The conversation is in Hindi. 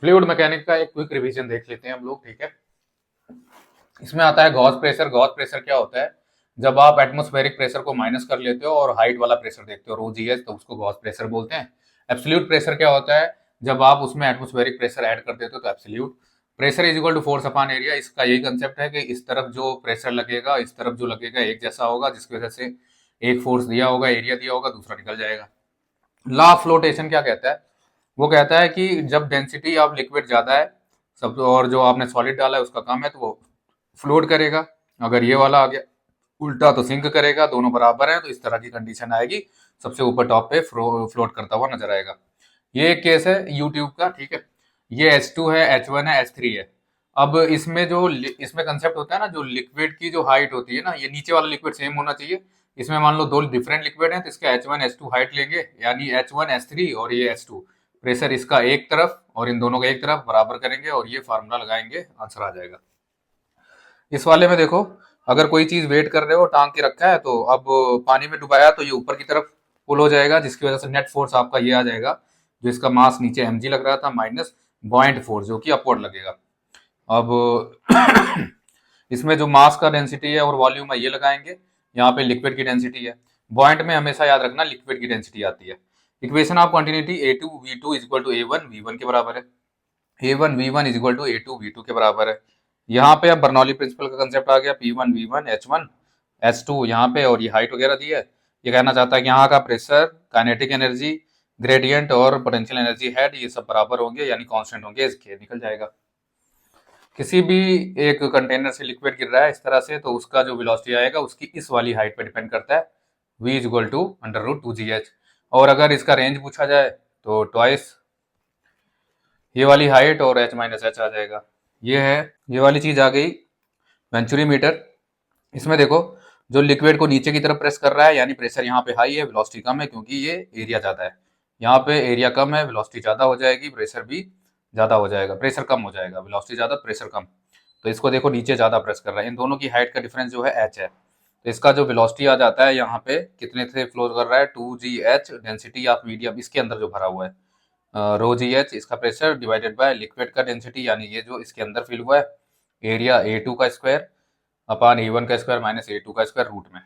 फ्लूइड मैकेनिक का एक क्विक रिवीजन देख लेते हैं हम लोग, ठीक है। इसमें आता है गॉस प्रेशर। गॉस प्रेशर क्या होता है? जब आप एटमॉस्फेरिक प्रेशर को माइनस कर लेते हो और हाइट वाला प्रेशर देखते हो रो जी एच, तो उसको गॉस प्रेशर बोलते हैं। एब्सोल्यूट प्रेशर क्या होता है? जब आप उसमें एटमॉस्फेरिक प्रेशर ऐड कर देते हो तो absolute pressure is equal to force upon area. इसका यही कंसेप्ट है कि इस तरफ जो प्रेशर लगेगा इस तरफ जो लगेगा एक जैसा होगा, जिसकी वजह से एक फोर्स दिया होगा, एरिया दिया होगा, दूसरा निकल जाएगा। लॉ ऑफ फ्लोटेशन क्या कहता है? वो कहता है कि जब डेंसिटी ऑफ लिक्विड ज्यादा है सब और जो आपने सॉलिड डाला है उसका कम है, तो वो फ्लोट करेगा। अगर ये वाला आ गया उल्टा तो सिंक करेगा। दोनों बराबर है तो इस तरह की कंडीशन आएगी, सबसे ऊपर टॉप पे फ्लोट करता हुआ नजर आएगा। ये एक केस है यूट्यूब का, ठीक है। ये H2 है, H1 है, H3 है। अब इसमें कंसेप्ट होता है ना, जो लिक्विड की जो हाइट होती है ना, ये नीचे वाला लिक्विड सेम होना चाहिए। इसमें मान लो दो डिफरेंट लिक्विड हैं तो इसका H1 H2 हाइट लेंगे, यानी H1 H3 और ये H2। प्रेशर इसका एक तरफ और इन दोनों का एक तरफ बराबर करेंगे और ये फार्मूला लगाएंगे, आंसर आ जाएगा। इस वाले में देखो, अगर कोई चीज वेट कर रहे हो टांग के रखा है तो अब पानी में डुबाया तो ये ऊपर की तरफ पुल हो जाएगा, जिसकी वजह से नेट फोर्स आपका ये आ जाएगा। जो इसका मास नीचे mg लग रहा था माइनस बॉइंट फोर्स जो कि अपवर्ड लगेगा। अब इसमें जो मास का डेंसिटी है और वॉल्यूम है ये लगाएंगे। यहाँ पे लिक्विड की डेंसिटी है। बॉइंट में हमेशा याद रखना लिक्विड की डेंसिटी आती है। Equation of continuity A2V2 is equal to A1V1 के बराबर है। A1V1 is equal to A2V2 के बराबर है। यहाँ पे अब बर्नौली प्रिंसिपल का कंसेप्ट आ गया। P1V1 H1 H2 यहाँ पे, और ये हाइट वगैरह दी है। ये कहना चाहता है कि यहाँ का प्रेशर, काइनेटिक एनर्जी, ग्रेडियंट और पोटेंशियल एनर्जी हेड ये सब बराबर होंगे, यानी कांस्टेंट होंगे। इसके निकल जाएगा। किसी भी एक कंटेनर से लिक्विड गिर रहा है इस तरह से, तो उसका जो वेलोसिटी आएगा उसकी इस वाली हाइट पे डिपेंड करता है। V is equal to under root 2GH। और अगर इसका रेंज पूछा जाए तो ट्वाइस ये वाली हाइट और H माइनस एच आ जाएगा। ये है, ये वाली चीज आ गई वेंचुरी मीटर। इसमें देखो, जो लिक्विड को नीचे की तरफ प्रेस कर रहा है, यानी प्रेशर यहाँ पे हाई है, वेलोसिटी कम है, क्योंकि ये एरिया ज्यादा है। यहाँ पे एरिया कम है, वेलोसिटी ज्यादा हो जाएगी, प्रेशर भी ज्यादा हो जाएगा। प्रेशर कम हो जाएगा, वेलोसिटी ज्यादा, प्रेशर कम। तो इसको देखो नीचे ज्यादा प्रेस कर रहा है। इन दोनों की हाइट का डिफरेंस जो है h है। तो इसका जो वेलोसिटी आ जाता है यहाँ पे कितने से फ्लो कर रहा है, 2GH, डेंसिटी ऑफ मीडियम इसके अंदर जो भरा हुआ है रो जी एच, इसका प्रेशर डिवाइडेड बाय लिक्विड का डेंसिटी, यानी ये जो इसके अंदर फिल हुआ है, एरिया A2 का स्क्वायर अपान A1 का स्क्वायर माइनस A2 का स्क्वायर रूट में।